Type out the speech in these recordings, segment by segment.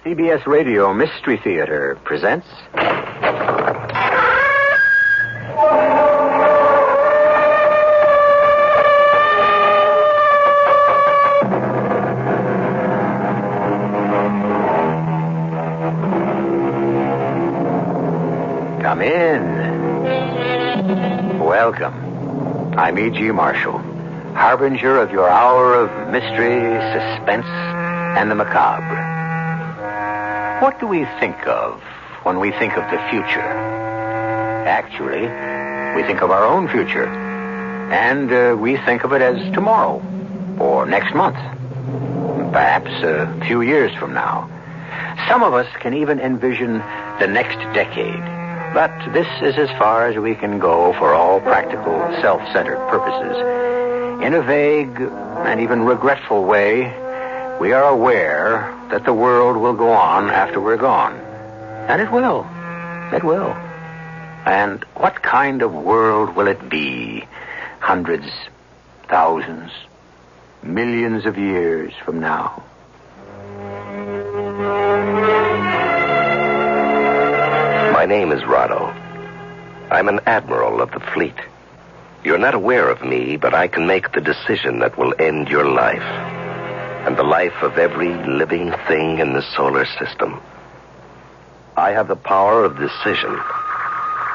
CBS Radio Mystery Theater presents... Come in. Welcome. I'm E.G. Marshall, harbinger of your hour of mystery, suspense, and the macabre. What do we think of when we think of the future? Actually, we think of our own future. And we think of it as tomorrow, or next month, perhaps a few years from now. Some of us can even envision the next decade. But this is as far as we can go for all practical, self-centered purposes. In a vague and even regretful way, we are aware that the world will go on after we're gone. And it will. It will. And what kind of world will it be? Hundreds, thousands, millions of years from now? My name is Rado. I'm an admiral of the fleet. You're not aware of me, but I can make the decision that will end your life and the life of every living thing in the solar system. I have the power of decision.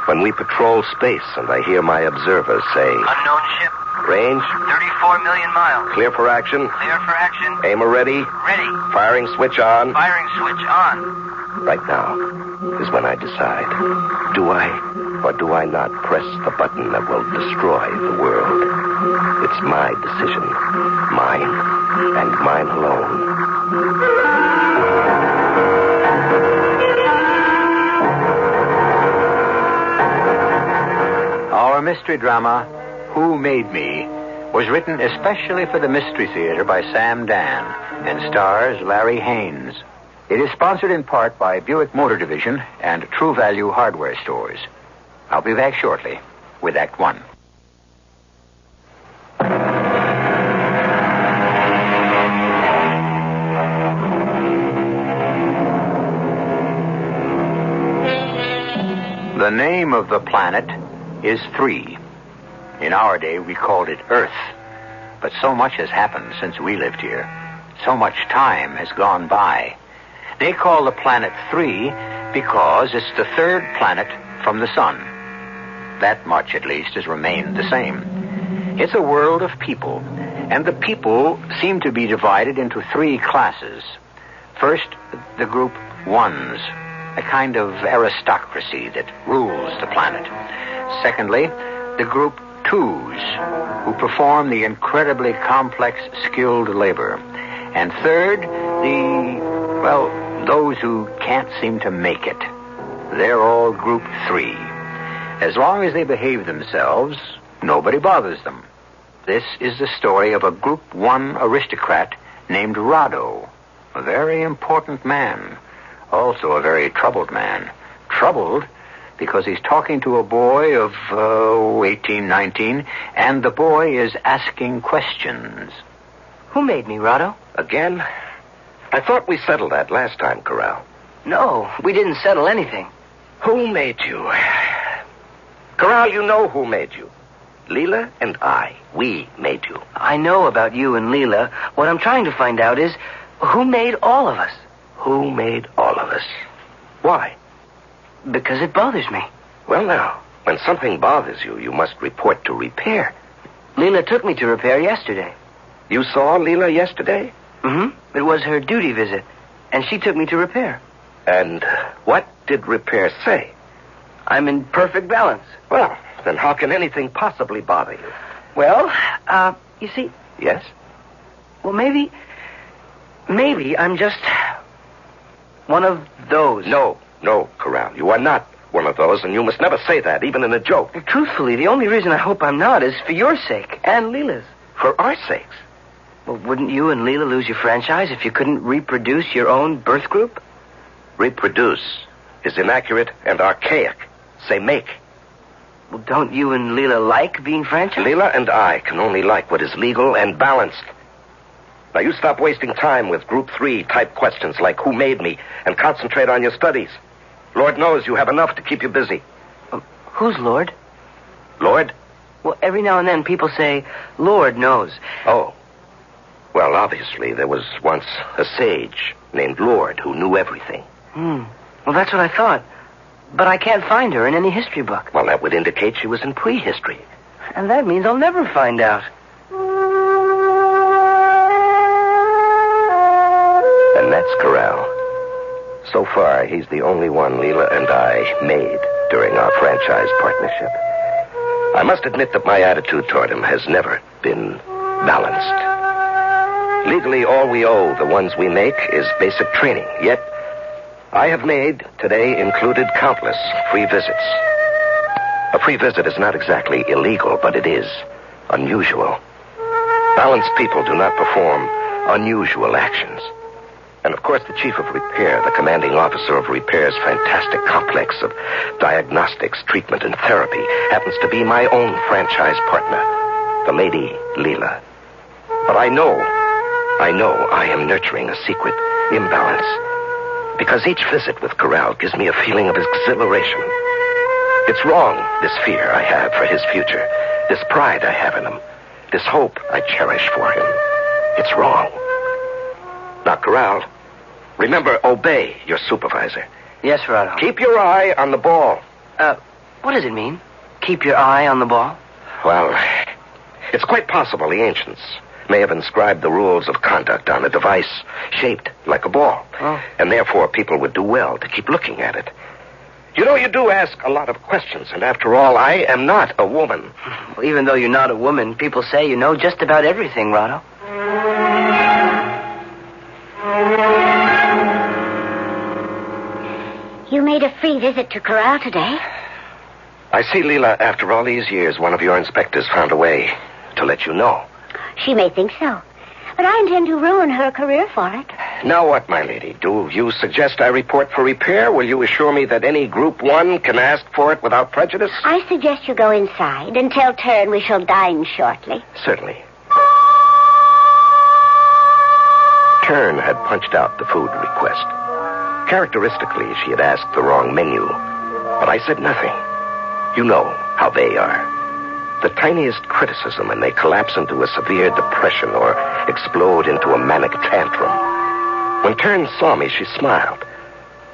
When we patrol space and I hear my observers say... Unknown ship. Range? 34 million miles. Clear for action? Clear for action. Aimer ready? Ready. Firing switch on? Firing switch on. Right now is when I decide. Do I or do I not press the button that will destroy the world? It's my decision. Mine and mine alone. Our mystery drama, Who Made Me, was written especially for the Mystery Theater by Sam Dan and stars Larry Haynes. It is sponsored in part by Buick Motor Division and True Value Hardware Stores. I'll be back shortly with Act One. The name of the planet is 3. In our day, we called it Earth. But so much has happened since we lived here. So much time has gone by. They call the planet 3 because it's the third planet from the sun. That much, at least, has remained the same. It's a world of people, and the people seem to be divided into 3 classes. First, the group ones, a kind of aristocracy that rules the planet. Secondly, the group twos, who perform the incredibly complex, skilled labor. And third, those who can't seem to make it. They're all group 3. As long as they behave themselves, nobody bothers them. This is the story of a group 1 aristocrat named Rado, a very important man, also a very troubled man. Troubled because he's talking to a boy of 18, 19, and the boy is asking questions. Who made me, Rado? Again? I thought we settled that last time, Corral. No, we didn't settle anything. Who made you? Corral, you know who made you. Leela and I. We made you. I know about you and Leela. What I'm trying to find out is who made all of us? Who made all of us? Why? Because it bothers me. Well, now, when something bothers you, you must report to repair. Leela took me to repair yesterday. You saw Leela yesterday? Mm-hmm. It was her duty visit, and she took me to repair. And what did repair say? I'm in perfect balance. Well, then how can anything possibly bother you? Well, you see... Yes? Well, maybe I'm just one of those. No, Corral, you are not one of those, and you must never say that, even in a joke. Well, truthfully, the only reason I hope I'm not is for your sake and Leela's. For our sakes? Well, wouldn't you and Leela lose your franchise if you couldn't reproduce your own birth group? Reproduce is inaccurate and archaic. Say make. Well, don't you and Leela like being franchised? Leela and I can only like what is legal and balanced. Now, you stop wasting time with Group 3 type questions like who made me and concentrate on your studies. Lord knows you have enough to keep you busy. Who's Lord? Lord? Well, every now and then people say, Lord knows. Oh. Well, obviously, there was once a sage named Lord who knew everything. Well, that's what I thought. But I can't find her in any history book. Well, that would indicate she was in prehistory. And that means I'll never find out. And that's Corral. So far, he's the only one Leela and I made during our franchise partnership. I must admit that my attitude toward him has never been balanced. Legally, all we owe the ones we make is basic training. Yet, I have made, today included, countless free visits. A free visit is not exactly illegal, but it is unusual. Balanced people do not perform unusual actions. And, of course, the chief of repair, the commanding officer of repair's fantastic complex of diagnostics, treatment, and therapy, happens to be my own franchise partner, the Lady Leela. But I know I am nurturing a secret imbalance. Because each visit with Corral gives me a feeling of exhilaration. It's wrong, this fear I have for his future, this pride I have in him, this hope I cherish for him. It's wrong. Now, Corral, remember, obey your supervisor. Yes, Rado. Keep your eye on the ball. What does it mean? Keep your eye on the ball? Well, it's quite possible the ancients may have inscribed the rules of conduct on a device shaped like a ball. Oh. And therefore people would do well to keep looking at it. You know, you do ask a lot of questions, and after all, I am not a woman. Well, even though you're not a woman, people say you know just about everything, Rado. You made a free visit to Corral today. I see, Leela, after all these years, one of your inspectors found a way to let you know. She may think so, but I intend to ruin her career for it. Now what, my lady? Do you suggest I report for repair? Will you assure me that any Group 1 can ask for it without prejudice? I suggest you go inside and tell Turn we shall dine shortly. Certainly. Turn had punched out the food request. Characteristically, she had asked the wrong menu, but I said nothing. You know how they are. The tiniest criticism and they collapse into a severe depression or explode into a manic tantrum. When Turn saw me, she smiled.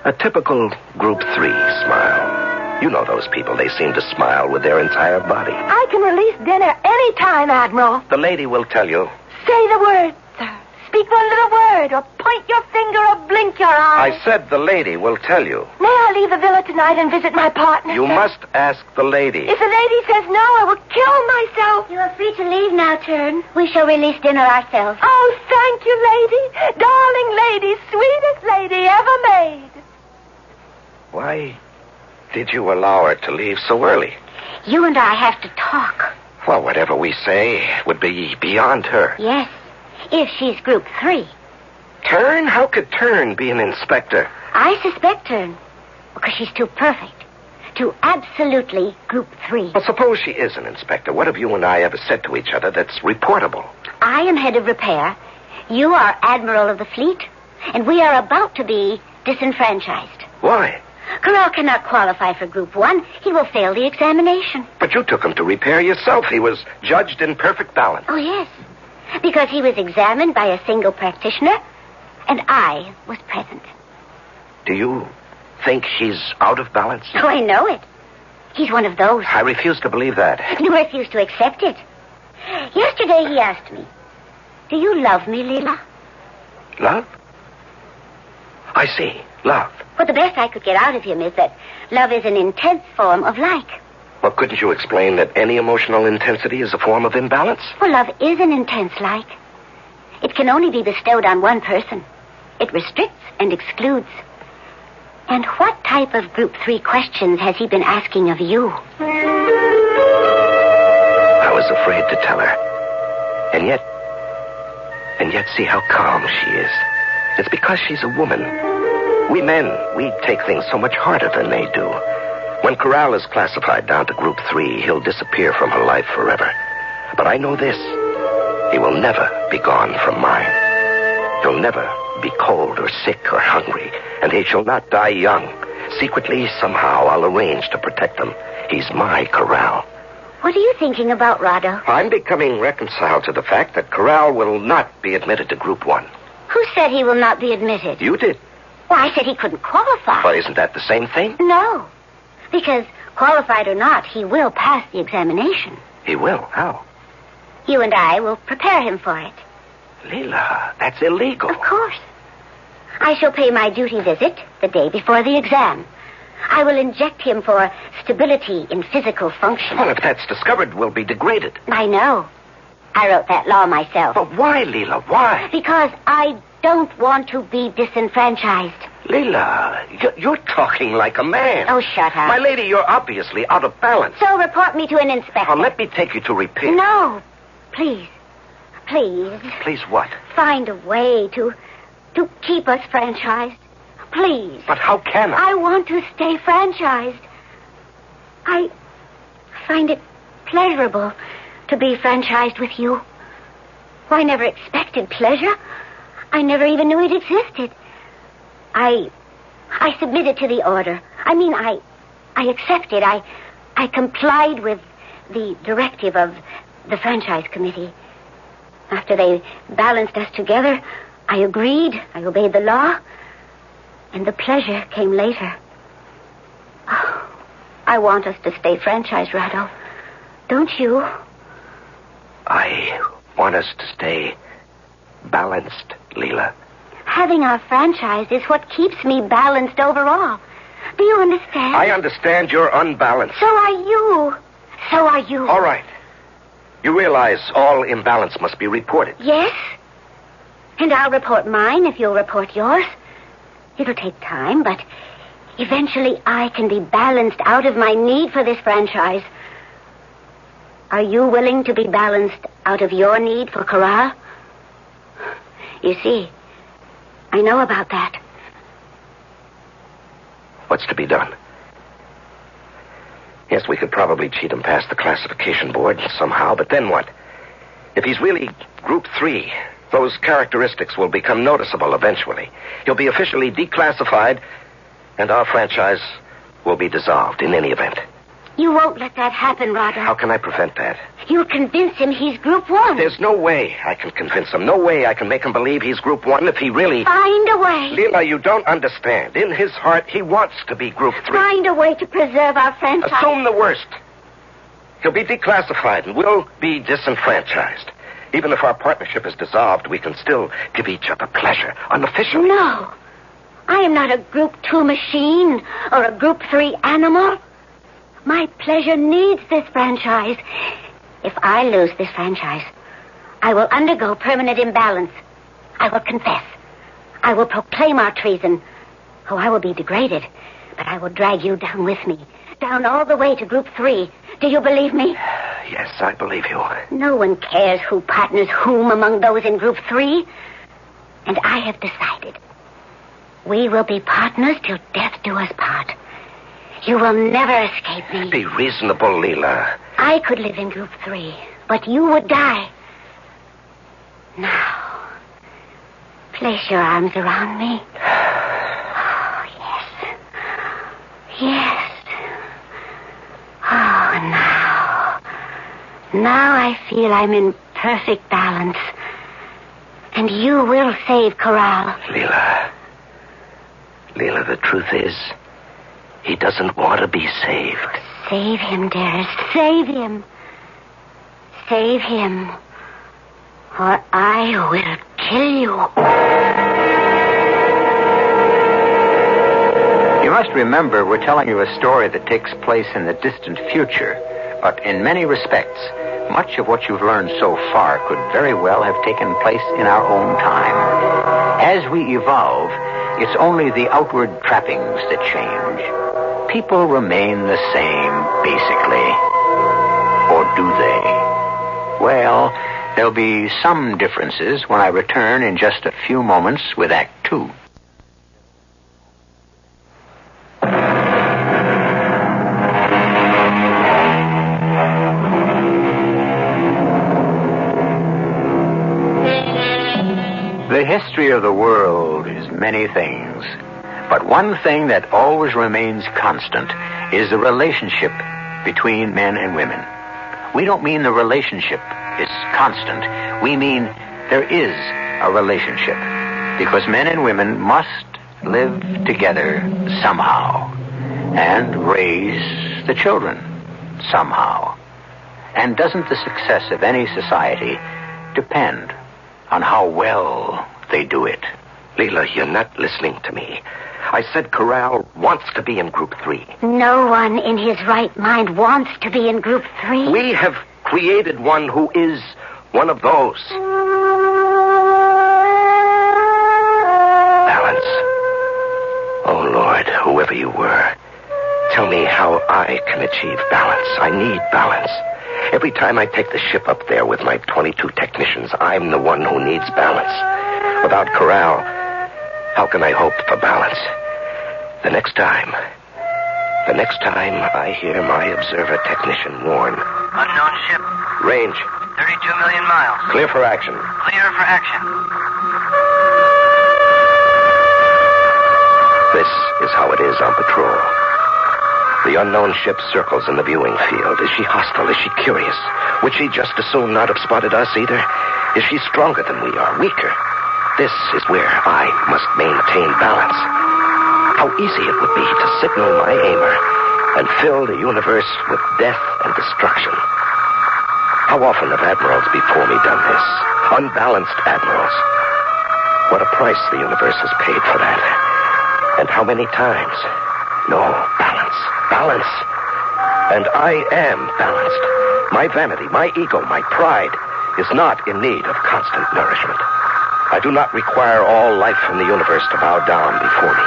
A typical Group 3 smile. You know those people. They seem to smile with their entire body. I can release dinner any time, Admiral. The lady will tell you. Say the word, sir. Speak one little word, or point your finger, or blink your eye. I said the lady will tell you. May I leave the villa tonight and visit my partner, You sir? must ask the lady. If the lady says no, I will kill myself. You are free to leave now, Turn. We shall release dinner ourselves. Oh, thank you, lady. Darling lady, sweetest lady ever made. Why did you allow her to leave so early? You and I have to talk. Well, whatever we say would be beyond her. Yes, if she's Group 3. Turn? How could Turn be an inspector? I suspect Turn because she's too perfect. Too absolutely Group 3. Well, suppose she is an inspector. What have you and I ever said to each other that's reportable? I am head of repair. You are Admiral of the fleet. And we are about to be disenfranchised. Why? Corral cannot qualify for Group 1. He will fail the examination. But you took him to repair yourself. He was judged in perfect balance. Oh, yes. Because he was examined by a single practitioner, and I was present. Do you think he's out of balance? Oh, I know it. He's one of those. I refuse to believe that. You refuse to accept it. Yesterday he asked me, do you love me, Leela? Love? I see. Love. Well, the best I could get out of him is that love is an intense form of like. Well, couldn't you explain that any emotional intensity is a form of imbalance? Well, love is an intense like. It can only be bestowed on one person. It restricts and excludes. And what type of Group 3 questions has he been asking of you? I was afraid to tell her. And yet see how calm she is. It's because she's a woman. We men, we take things so much harder than they do. When Corral is classified down to Group 3, he'll disappear from her life forever. But I know this. He will never be gone from mine. He'll never be cold or sick or hungry, and he shall not die young. Secretly, somehow, I'll arrange to protect him. He's my Corral. What are you thinking about, Rado? I'm becoming reconciled to the fact that Corral will not be admitted to Group 1. Who said he will not be admitted? You did. Well, I said he couldn't qualify. But isn't that the same thing? No. Because, qualified or not, he will pass the examination. He will? How? You and I will prepare him for it. Leela, that's illegal. Of course. I shall pay my duty visit the day before the exam. I will inject him for stability in physical function. Well, if that's discovered, we'll be degraded. I know. I wrote that law myself. But why, Leela? Why? Because I don't want to be disenfranchised. Leela, you're talking like a man. Oh, shut up. My lady, you're obviously out of balance. So report me to an inspector. Let me take you to repair. No. Please. Please. Please what? Find a way to keep us franchised. Please. But how can I? I want to stay franchised. I find it pleasurable to be franchised with you. I never expected pleasure. I never even knew it existed. I submitted to the order. I accepted. I complied with the directive of the franchise committee. After they balanced us together, I agreed. I obeyed the law. And the pleasure came later. Oh, I want us to stay franchised, Rado. Don't you? I want us to stay balanced, Leela. Having our franchise is what keeps me balanced overall. Do you understand? I understand you're unbalanced. So are you. So are you. All right. You realize all imbalance must be reported. Yes. And I'll report mine if you'll report yours. It'll take time, but eventually I can be balanced out of my need for this franchise. Are you willing to be balanced out of your need for Corral? You see, I know about that. What's to be done? Yes, we could probably cheat him past the classification board somehow, but then what? If he's really Group 3, those characteristics will become noticeable eventually. He'll be officially declassified, and our franchise will be dissolved in any event. You won't let that happen, Roger. How can I prevent that? You'll convince him he's Group 1. There's no way I can convince him. No way I can make him believe he's Group 1 if he really... Find a way. Leela, you don't understand. In his heart, he wants to be Group 3. Find a way to preserve our franchise. Assume the worst. He'll be declassified, and we'll be disenfranchised. Even if our partnership is dissolved, we can still give each other pleasure, unofficially. No. I am not a Group 2 machine or a Group 3 animal. My pleasure needs this franchise. If I lose this franchise, I will undergo permanent imbalance. I will confess. I will proclaim our treason. Oh, I will be degraded, but I will drag you down with me. Down all the way to Group 3. Do you believe me? Yes, I believe you. No one cares who partners whom among those in Group 3. And I have decided. We will be partners till death do us part. You will never escape me. Be reasonable, Leela. I could live in Group 3, but you would die. Now, place your arms around me. Oh, yes. Yes. Oh, now. Now I feel I'm in perfect balance. And you will save Corral. Leela, the truth is, he doesn't want to be saved. Save him, dearest. Save him. Save him. Or I will kill you. You must remember we're telling you a story that takes place in the distant future. But in many respects, much of what you've learned so far could very well have taken place in our own time. As we evolve, it's only the outward trappings that change. People remain the same, basically. Or do they? Well, there'll be some differences when I return in just a few moments with Act 2. The history mystery of the world is many things. But one thing that always remains constant is the relationship between men and women. We don't mean the relationship is constant. We mean there is a relationship. Because men and women must live together somehow and raise the children somehow. And doesn't the success of any society depend on how well they do it? Leela, you're not listening to me. I said Corral wants to be in Group 3. No one in his right mind wants to be in Group 3. We have created one who is one of those. Balance. Oh, Lord, whoever you were, tell me how I can achieve balance. I need balance. Every time I take the ship up there with my 22 technicians, I'm the one who needs balance. Without Corral, how can I hope for balance? The next time I hear my observer technician warn. Unknown ship. Range. 32 million miles. Clear for action. Clear for action. This is how it is on patrol. The unknown ship circles in the viewing field. Is she hostile? Is she curious? Would she just as soon not have spotted us either? Is she stronger than we are? Weaker? This is where I must maintain balance. How easy it would be to signal my aimer and fill the universe with death and destruction. How often have admirals before me done this? Unbalanced admirals. What a price the universe has paid for that. And how many times? No, balance. Balance. And I am balanced. My vanity, my ego, my pride is not in need of constant nourishment. I do not require all life from the universe to bow down before me.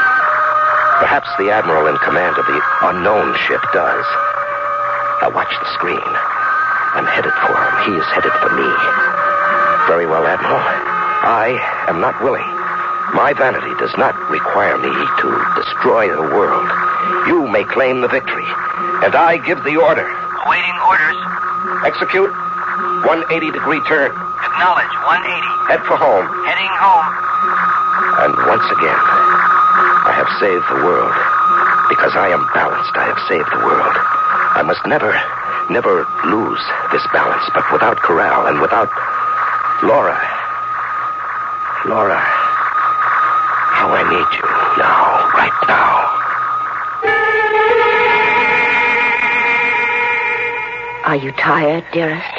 Perhaps the admiral in command of the unknown ship does. Now watch the screen. I'm headed for him. He is headed for me. Very well, Admiral. I am not willing. My vanity does not require me to destroy the world. You may claim the victory, and I give the order. Awaiting orders. Execute 180-degree turn. Acknowledge 180. Head for home. Heading home. And once again, I have saved the world. Because I am balanced, I have saved the world. I must never lose this balance. But without Corral and without Laura, how I need you now, right now. Are you tired, dearest?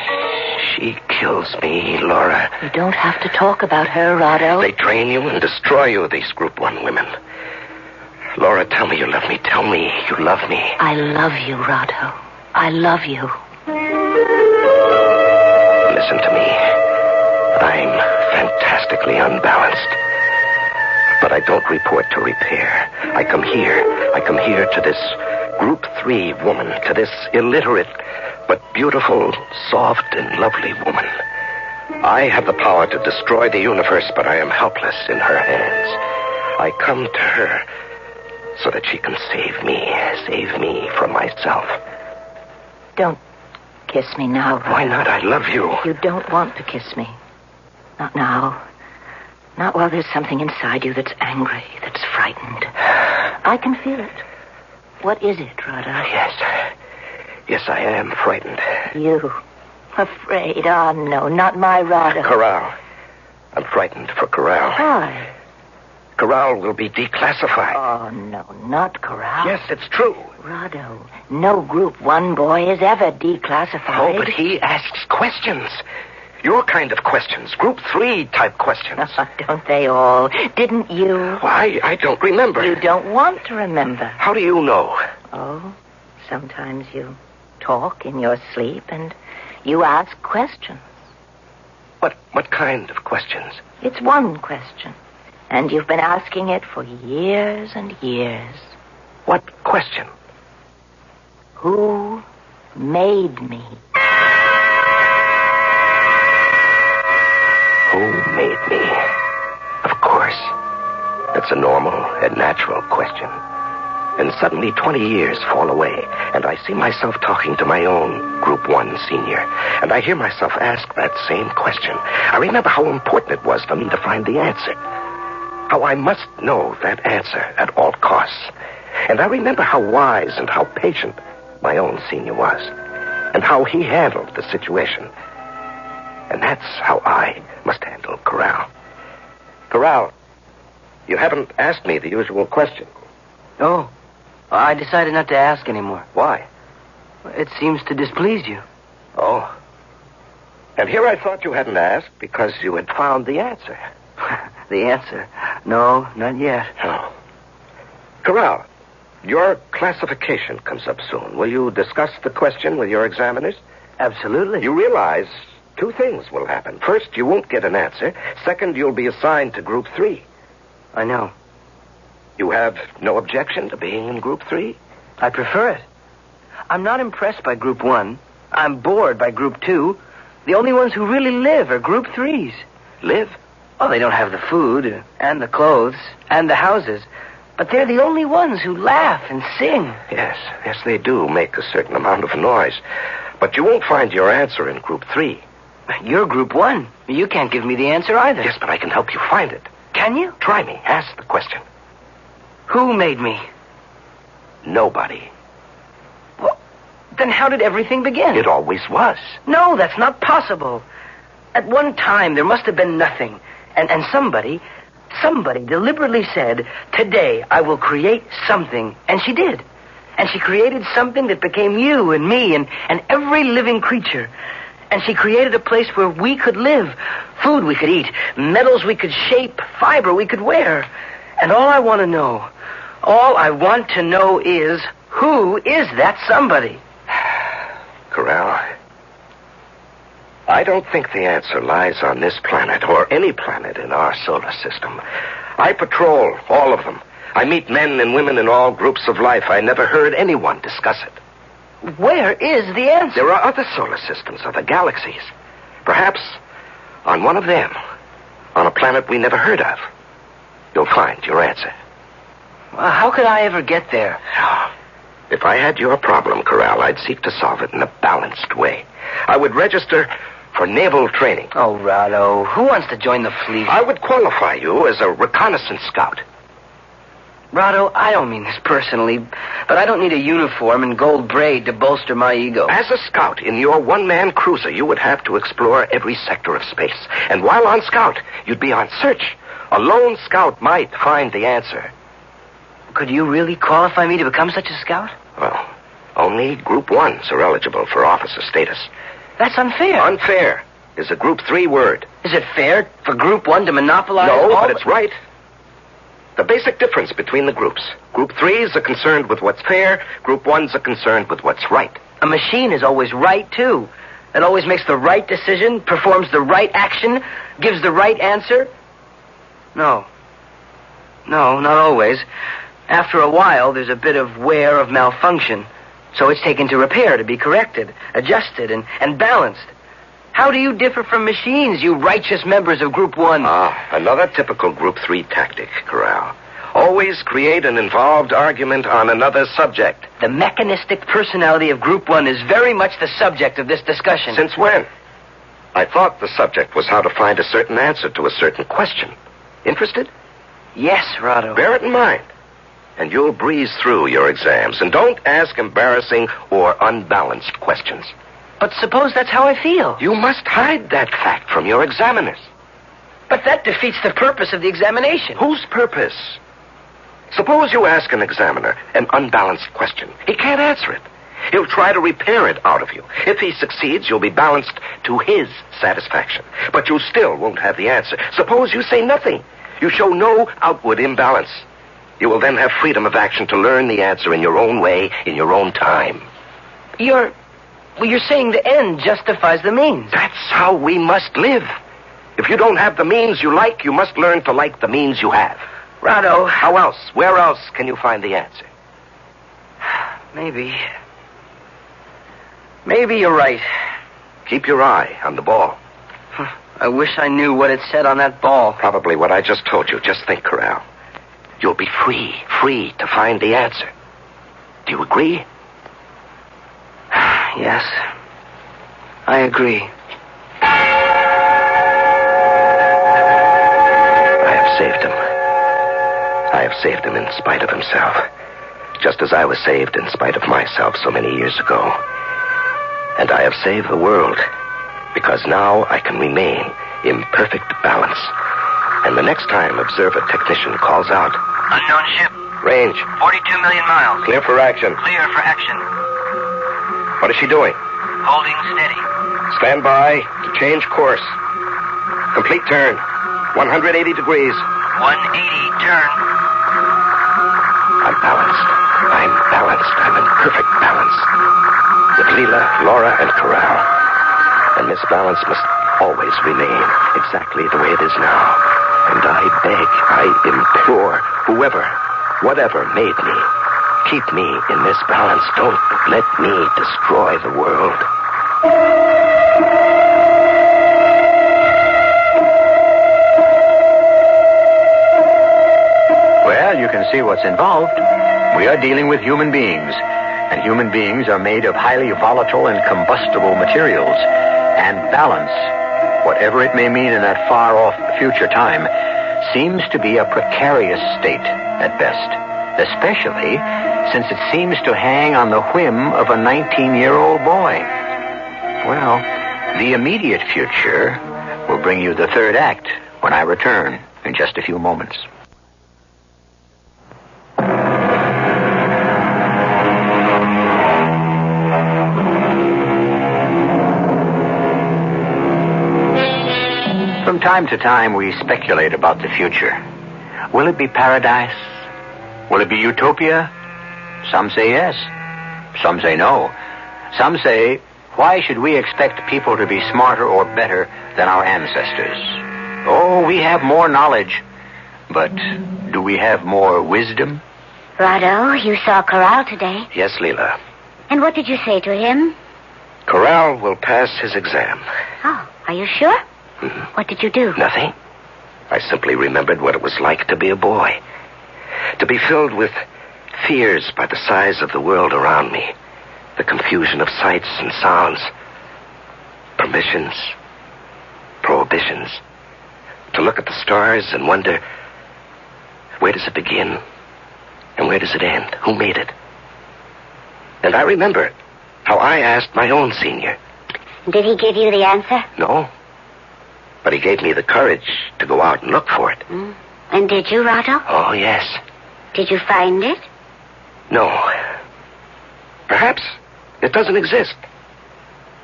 She kills me, Laura. You don't have to talk about her, Rado. They train you and destroy you, these Group 1 women. Laura, tell me you love me. Tell me you love me. I love you, Rado. I love you. Listen to me. I'm fantastically unbalanced. But I don't report to repair. I come here to this Group 3 woman, to this illiterate but beautiful, soft, and lovely woman. I have the power to destroy the universe, but I am helpless in her hands. I come to her so that she can save me from myself. Don't kiss me now, Rado. Why not? I love you. You don't want to kiss me. Not now. Not while there's something inside you that's angry, that's frightened. I can feel it. What is it, Rado? Yes, I am frightened. You. Afraid? Oh, no, not my Rado. Corral. I'm frightened for Corral. Why? Corral will be declassified. Oh, no, not Corral. Yes, it's true. Rado, no Group 1 boy is ever declassified. Oh, but he asks questions. Your kind of questions. Group 3 type questions. Don't they all? Didn't you? Why, I don't remember. You don't want to remember. How do you know? Oh, sometimes you talk in your sleep and you ask questions. What kind of questions? It's one question. And you've been asking it for years and years. What question? Who made me? Who made me? Of course. That's a normal and natural question. And suddenly 20 years fall away, and I see myself talking to my own Group 1 senior, and I hear myself ask that same question. I remember how important it was for me to find the answer. how I must know that answer at all costs. And I remember how wise and how patient my own senior was, and how he handled the situation. And that's how I must handle Corral. Corral, you haven't asked me the usual question. Oh, I decided not to ask anymore. Why? It seems to displease you. Oh. And here I thought you hadn't asked because you had found the answer. The answer? No, not yet. Oh. Corral, your classification comes up soon. Will you discuss the question with your examiners? Absolutely. You realize two things will happen. First, you won't get an answer. Second, you'll be assigned to Group 3. I know. You have no objection to being in Group 3? I prefer it. I'm not impressed by Group 1. I'm bored by Group 2. The only ones who really live are Group 3s. Live? Oh, they don't have the food, and the clothes, and the houses. But they're the only ones who laugh and sing. Yes, they do make a certain amount of noise. But you won't find your answer in Group 3. You're Group 1. You can't give me the answer either. Yes, but I can help you find it. Can you? Try me. Ask the question. Who made me? Nobody. Well, then how did everything begin? It always was. No, that's not possible. At one time, there must have been nothing. And somebody deliberately said, today I will create something. And she did. And she created something that became you and me and every living creature. And she created a place where we could live. Food we could eat. Metals we could shape. Fiber we could wear. And all I want to know is, who is that somebody? Corral, I don't think the answer lies on this planet or any planet in our solar system. I patrol all of them. I meet men and women in all groups of life. I never heard anyone discuss it. Where is the answer? There are other solar systems, other galaxies. Perhaps on one of them, on a planet we never heard of, you'll find your answer. Well, how could I ever get there? If I had your problem, Corral, I'd seek to solve it in a balanced way. I would register for naval training. Oh, Rado, who wants to join the fleet? I would qualify you as a reconnaissance scout. Rado, I don't mean this personally, but I don't need a uniform and gold braid to bolster my ego. As a scout in your one-man cruiser, you would have to explore every sector of space. And while on scout, you'd be on search. A lone scout might find the answer. Could you really qualify me to become such a scout? Well, only Group 1s are eligible for officer status. That's unfair. Unfair is a Group 3 word. Is it fair for Group 1 to monopolize No, all... but it's right. The basic difference between the groups. Group 3s are concerned with what's fair. Group 1s are concerned with what's right. A machine is always right, too. It always makes the right decision, performs the right action, gives the right answer. No, not always. After a while, there's a bit of wear of malfunction. So it's taken to repair, to be corrected, adjusted, and balanced. How do you differ from machines, you righteous members of Group 1? Another typical Group 3 tactic, Corral. Always create an involved argument on another subject. The mechanistic personality of Group 1 is very much the subject of this discussion. Since when? I thought the subject was how to find a certain answer to a certain question. Interested? Yes, Rado. Bear it in mind. And you'll breeze through your exams. And don't ask embarrassing or unbalanced questions. But suppose that's how I feel. You must hide that fact from your examiners. But that defeats the purpose of the examination. Whose purpose? Suppose you ask an examiner an unbalanced question. He can't answer it. He'll try to repair it out of you. If he succeeds, you'll be balanced to his satisfaction. But you still won't have the answer. Suppose you say nothing. You show no outward imbalance. You will then have freedom of action to learn the answer in your own way, in your own time. You're saying the end justifies the means. That's how we must live. If you don't have the means you like, you must learn to like the means you have. Rado. How else? Where else can you find the answer? Maybe you're right. Keep your eye on the ball. I wish I knew what it said on that ball. Probably what I just told you. Just think, Corral. You'll be free to find the answer. Do you agree? Yes, I agree. I have saved him. I have saved him in spite of himself, just as I was saved in spite of myself so many years ago. And I have saved the world, because now I can remain in perfect balance. And the next time observer technician calls out, Unknown ship. Range. 42 million miles. Clear for action. Clear for action. What is she doing? Holding steady. Stand by to change course. Complete turn. 180 degrees. 180, turn. I'm balanced. I'm in perfect balance. With Leela, Laura, and Corral. And this balance must always remain exactly the way it is now. And I beg, I implore, whoever, whatever made me, keep me in this balance. Don't let me destroy the world. Well, you can see what's involved. We are dealing with human beings, and human beings are made of highly volatile and combustible materials. And balance, whatever it may mean in that far-off future time, seems to be a precarious state at best, especially since it seems to hang on the whim of a 19-year-old boy. Well, the immediate future will bring you the third act when I return in just a few moments. From time to time, we speculate about the future. Will it be paradise? Will it be utopia? Some say yes. Some say no. Some say, why should we expect people to be smarter or better than our ancestors? Oh, we have more knowledge. But do we have more wisdom? Rado, you saw Corral today. Yes, Leela. And what did you say to him? Corral will pass his exam. Oh, are you sure? What did you do? Nothing. I simply remembered what it was like to be a boy. To be filled with fears by the size of the world around me. The confusion of sights and sounds. Permissions. Prohibitions. To look at the stars and wonder, where does it begin? And where does it end? Who made it? And I remember how I asked my own senior. Did he give you the answer? No. But he gave me the courage to go out and look for it. And did you, Rado? Oh, yes. Did you find it? No. Perhaps it doesn't exist.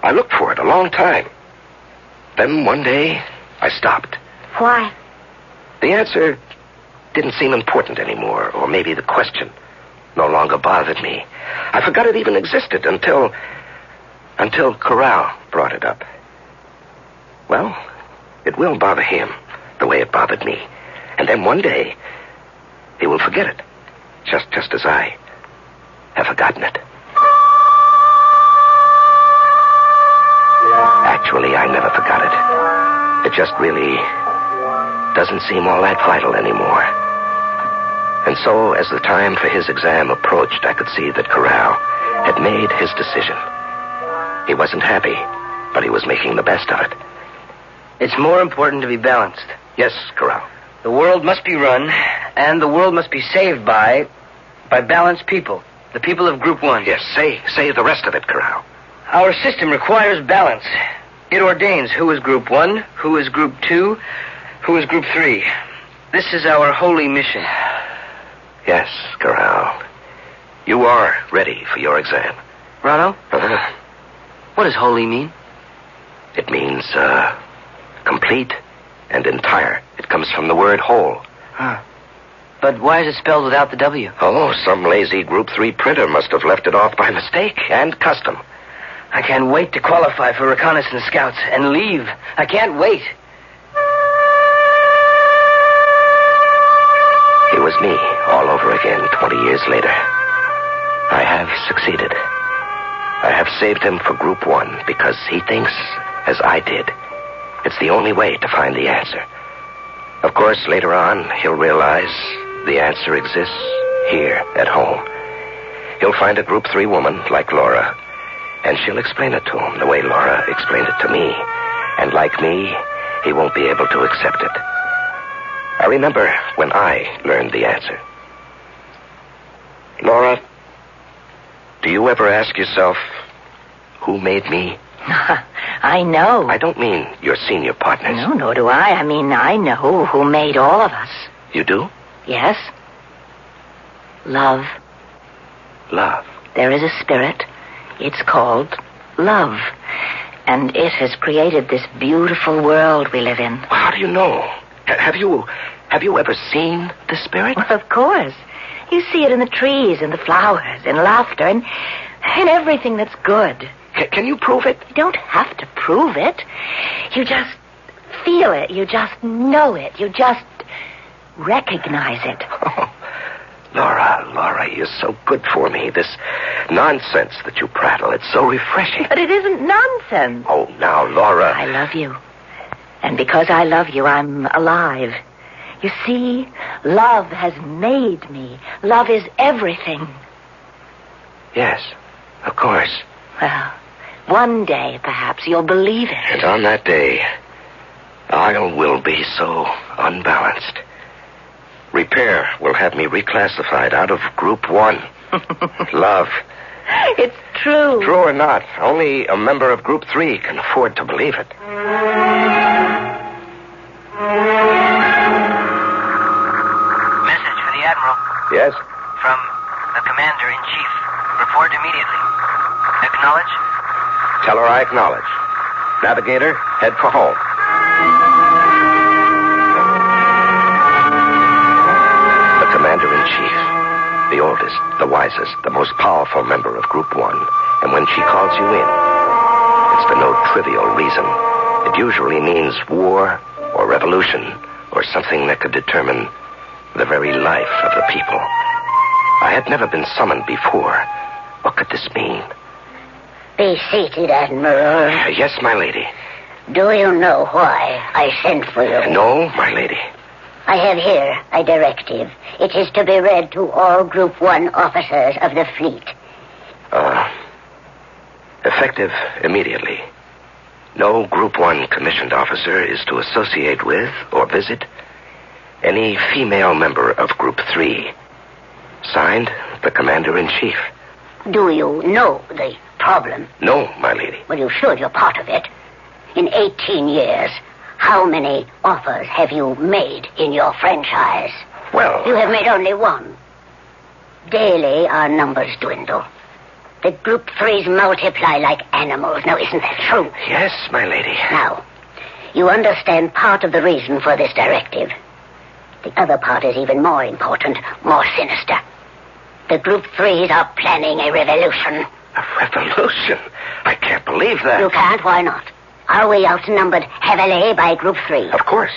I looked for it a long time. Then one day, I stopped. Why? The answer didn't seem important anymore, or maybe the question no longer bothered me. I forgot it even existed until Corral brought it up. Well, it will bother him the way it bothered me. And then one day, he will forget it, just as I have forgotten it. Actually, I never forgot it. It just really doesn't seem all that vital anymore. And so, as the time for his exam approached, I could see that Corral had made his decision. He wasn't happy, but he was making the best of it. It's more important to be balanced. Yes, Corral. The world must be run, and the world must be saved by balanced people. The people of Group 1. Yes, say the rest of it, Corral. Our system requires balance. It ordains who is Group 1, who is Group 2, who is Group 3. This is our holy mission. Yes, Corral. You are ready for your exam. Rado? What does holy mean? It means, complete and entire. It comes from the word whole. Huh. But why is it spelled without the W? Oh, some lazy Group 3 printer must have left it off by mistake and custom. I can't wait to qualify for reconnaissance scouts and leave. I can't wait. It was me all over again 20 years later. I have succeeded. I have saved him for Group 1 because he thinks, as I did, it's the only way to find the answer. Of course, later on, he'll realize the answer exists here at home. He'll find a Group 3 woman like Laura, and she'll explain it to him the way Laura explained it to me. And like me, he won't be able to accept it. I remember when I learned the answer. Laura, do you ever ask yourself, who made me? I know. I don't mean your senior partners. No, nor do I. I mean, I know who made all of us. You do? Yes. Love. Love. There is a spirit. It's called love. And it has created this beautiful world we live in. How do you know? Have you ever seen the spirit? Well, of course. You see it in the trees, in the flowers, in laughter, and in everything that's good. Can you prove it? You don't have to prove it. You just feel it. You just know it. You just recognize it. Oh, Laura, you're so good for me. This nonsense that you prattle, it's so refreshing. But it isn't nonsense. Oh, now, Laura. I love you. And because I love you, I'm alive. You see, love has made me. Love is everything. Yes, of course. Well, one day, perhaps, you'll believe it. And on that day, I will be so unbalanced. Repair will have me reclassified out of Group 1. Love. It's true. True or not, only a member of Group 3 can afford to believe it. Message for the Admiral. Yes? From the Commander-in-Chief. Report immediately. Acknowledge? Tell her I acknowledge. Navigator, head for home. The Commander-in-Chief. The oldest, the wisest, the most powerful member of Group 1. And when she calls you in, it's for no trivial reason. It usually means war or revolution or something that could determine the very life of the people. I had never been summoned before. What could this mean? Be seated, Admiral. Yes, my lady. Do you know why I sent for you? No, my lady. I have here a directive. It is to be read to all Group 1 officers of the fleet. Effective immediately. No Group 1 commissioned officer is to associate with or visit any female member of Group 3. Signed, the Commander-in-Chief. Do you know the problem? No, my lady. Well, you should. You're part of it. In 18 years, how many offers have you made in your franchise? Well... You have made only one. Daily, our numbers dwindle. The Group 3s multiply like animals. Now, isn't that true? Yes, my lady. Now, you understand part of the reason for this directive. The other part is even more important, more sinister. The Group 3s are planning a revolution. A revolution? I can't believe that. You can't? Why not? Are we outnumbered heavily by Group 3? Of course.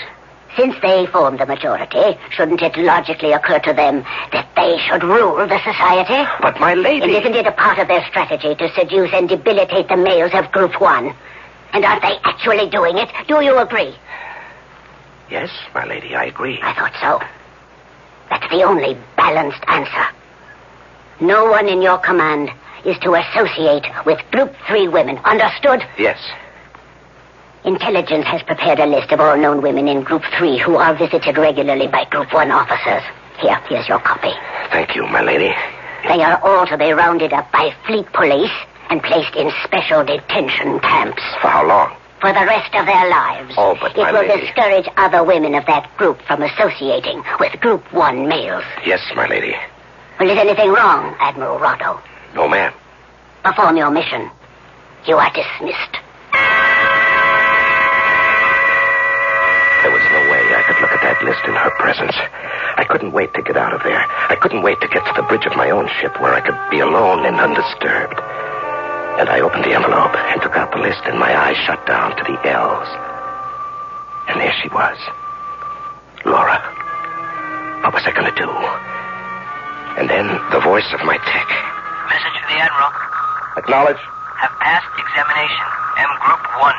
Since they form the majority, shouldn't it logically occur to them that they should rule the society? But, my lady... And isn't it a part of their strategy to seduce and debilitate the males of Group 1? And aren't they actually doing it? Do you agree? Yes, my lady, I agree. I thought so. That's the only balanced answer. No one in your command is to associate with Group 3 women. Understood? Yes. Intelligence has prepared a list of all known women in Group 3 who are visited regularly by Group 1 officers. Here's your copy. Thank you, my lady. They are all to be rounded up by fleet police and placed in special detention camps. For how long? For the rest of their lives. Oh, but my It will lady... discourage other women of that group from associating with Group 1 males. Yes, my lady. Well, is anything wrong, Admiral Rotto? No, ma'am. Perform your mission. You are dismissed. There was no way I could look at that list in her presence. I couldn't wait to get out of there. I couldn't wait to get to the bridge of my own ship where I could be alone and undisturbed. And I opened the envelope and took out the list, and my eyes shut down to the L's. And there she was. Laura. What was I going to do? And then the voice of my tech. Message to the Admiral. Acknowledge. Have passed examination. M Group 1.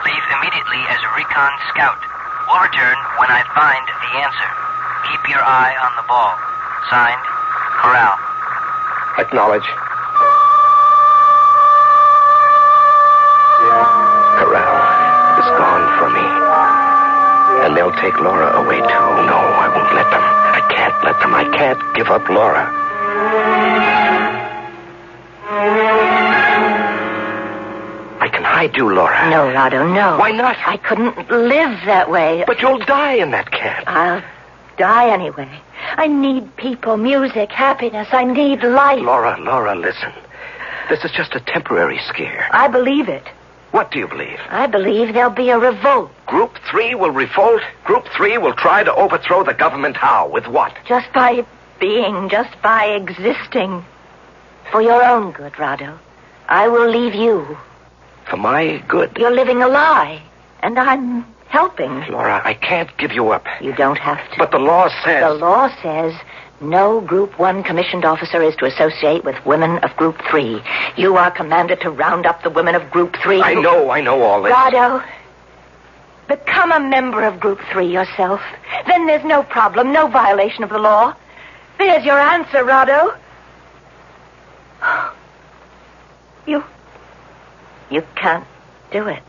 Leave immediately as a recon scout. Will return when I find the answer. Keep your eye on the ball. Signed, Corral. Acknowledge. Corral is gone from me. And they'll take Laura away, too. No, I won't let them. I can't let them. I can't give up Laura. I can hide you, Laura. No, Rado, no. Why not? I couldn't live that way. But you'll die in that camp. I'll die anyway. I need people, music, happiness. I need life. Laura, listen. This is just a temporary scare. I believe it. What do you believe? I believe there'll be a revolt. Group 3 will revolt. Group 3 will try to overthrow the government. How? With what? Just by being, just by existing. For your own good, Rado. I will leave you. For my good? You're living a lie, and I'm helping. Laura, I can't give you up. You don't have to. But the law says... The law says no Group 1 commissioned officer is to associate with women of Group 3. You are commanded to round up the women of Group 3. I know all this. Rado, become a member of Group 3 yourself. Then there's no problem, no violation of the law. There's your answer, Rado. You can't do it.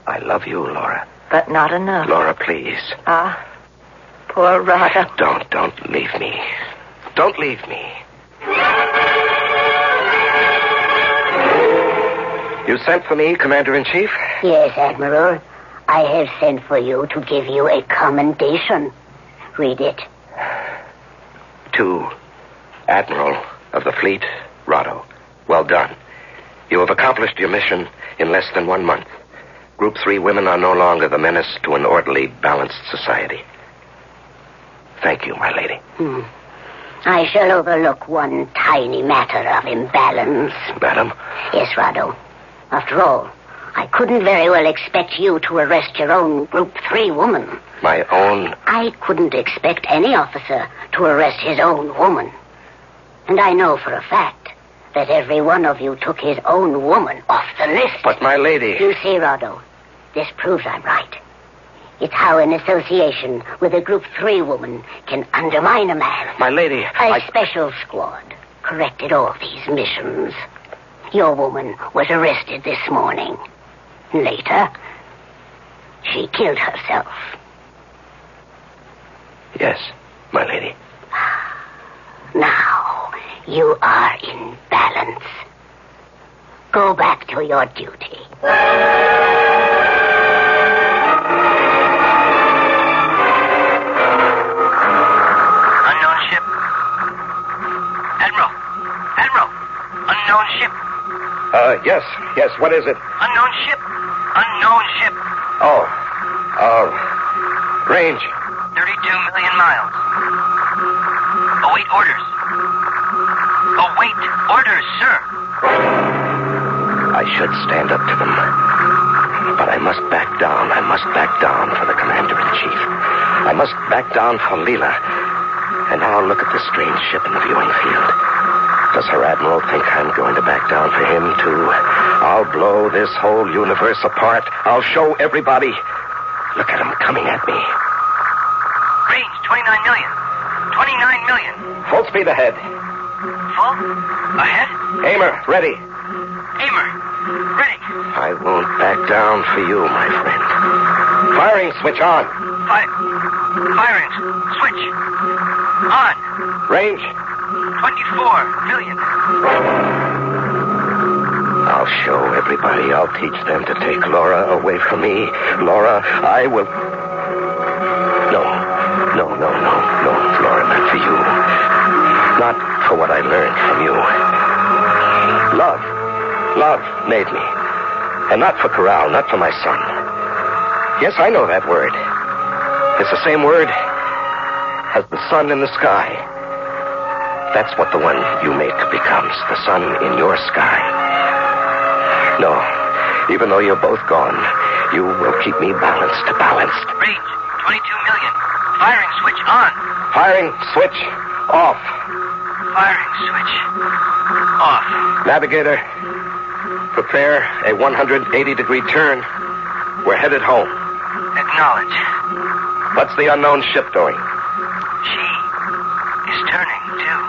I love you, Laura. But not enough. Laura, please. Poor Rado. Don't leave me. Don't leave me. You sent for me, Commander-in-Chief? Yes, Admiral. I have sent for you to give you a commendation. Read it. To Admiral of the Fleet, Rado. Well done. You have accomplished your mission in less than 1 month. Group 3 women are no longer the menace to an orderly, balanced society. Thank you, my lady. I shall overlook one tiny matter of imbalance. Madam? Yes, Rado. After all, I couldn't very well expect you to arrest your own Group 3 woman. My own? I couldn't expect any officer to arrest his own woman. And I know for a fact that every one of you took his own woman off the list. But, my lady... You see, Rado, this proves I'm right. It's how an association with a Group 3 woman can undermine a man. My lady, A special squad corrected all these missions. Your woman was arrested this morning. Later, she killed herself. Yes, my lady. Now, you are in balance. Go back to your duty. Unknown ship. Admiral. Unknown ship. Yes, what is it? Unknown ship. Range. 32 million miles. Await orders, sir. I should stand up to them. But I must back down. I must back down for the Commander-in-Chief. I must back down for Leela. And now look at this strange ship in the viewing field. Does her admiral think I'm going to back down for him, too? I'll blow this whole universe apart. I'll show everybody. Look at him coming at me. Range, 29 million. 29 million. Full speed ahead. Full? Ahead? Aimer, ready. Aimer, ready. I won't back down for you, my friend. Firing switch on. Firing switch on. Range. 24 million. I'll show everybody. I'll teach them to take Laura away from me. Laura, I will... No, Laura, not for you. Not for what I learned from you. Love made me. And not for Corral, not for my son. Yes, I know that word. It's the same word as the sun in the sky. That's what the one you make becomes, the sun in your sky. No, even though you're both gone, you will keep me balanced. Range, 22 million. Firing switch on. Firing switch off. Firing switch off. Navigator, prepare a 180-degree turn. We're headed home. Acknowledge. What's the unknown ship doing? She is turning, too.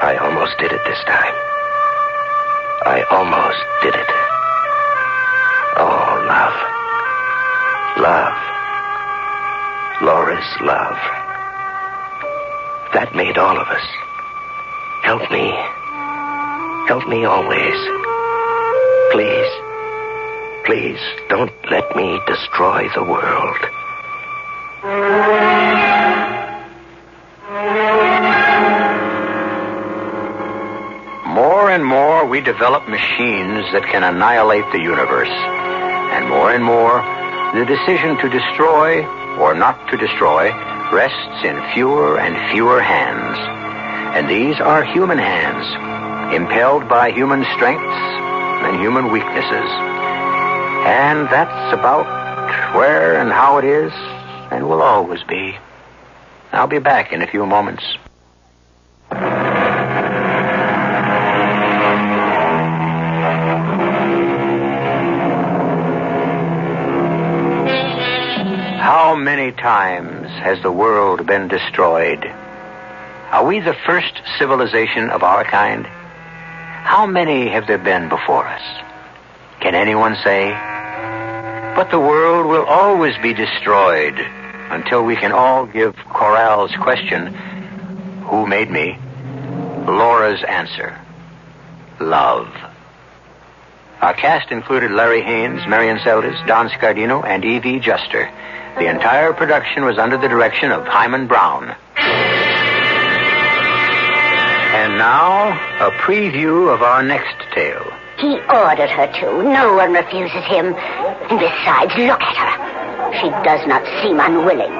I almost did it this time. Laura's love. That made all of us. Help me. Help me always. Please. Please, don't let me destroy the world. More and more, we develop machines that can annihilate the universe. And more, the decision to destroy or not to destroy rests in fewer and fewer hands. And these are human hands, impelled by human strengths and human weaknesses. And that's about where and how it is and will always be. I'll be back in a few moments. How many times has the world been destroyed? Are we the first civilization of our kind? How many have there been before us? Can anyone say? But the world will always be destroyed until we can all give Corral's question, who made me? Laura's answer, love. Our cast included Larry Haynes, Marion Seldes, Don Scardino, and E.V. Juster. The entire production was under the direction of Hyman Brown. And now, a preview of our next tale. He ordered her to. No one refuses him. And besides, look at her. She does not seem unwilling.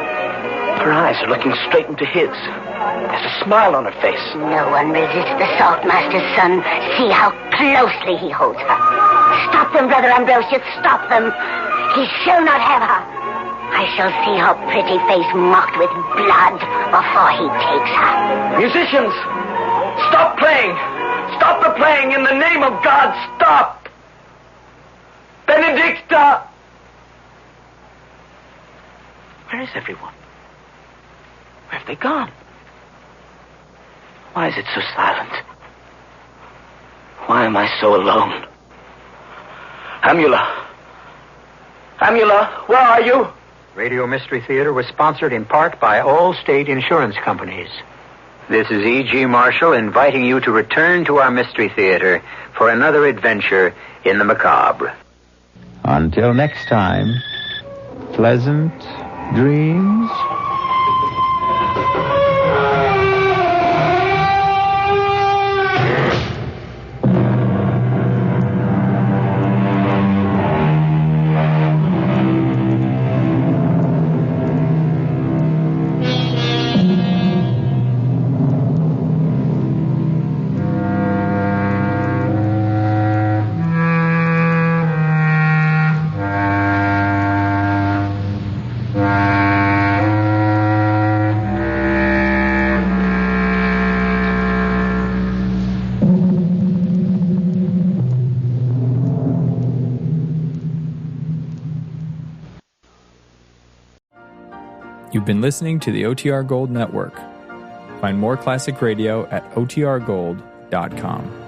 Her eyes are looking straight into his. There's a smile on her face. No one resists the Saltmaster's son. See how closely he holds her. Stop them, Brother Ambrosius. Stop them. He shall not have her. I shall see her pretty face marked with blood before he takes her. Musicians, stop playing. Stop the playing in the name of God. Stop. Benedicta. Where is everyone? Where have they gone? Why is it so silent? Why am I so alone? Amula. Amula, where are you? Radio Mystery Theater was sponsored in part by all state insurance companies. This is E.G. Marshall inviting you to return to our Mystery Theater for another adventure in the macabre. Until next time, pleasant dreams. You've been listening to the OTR Gold Network. Find more classic radio at otrgold.com.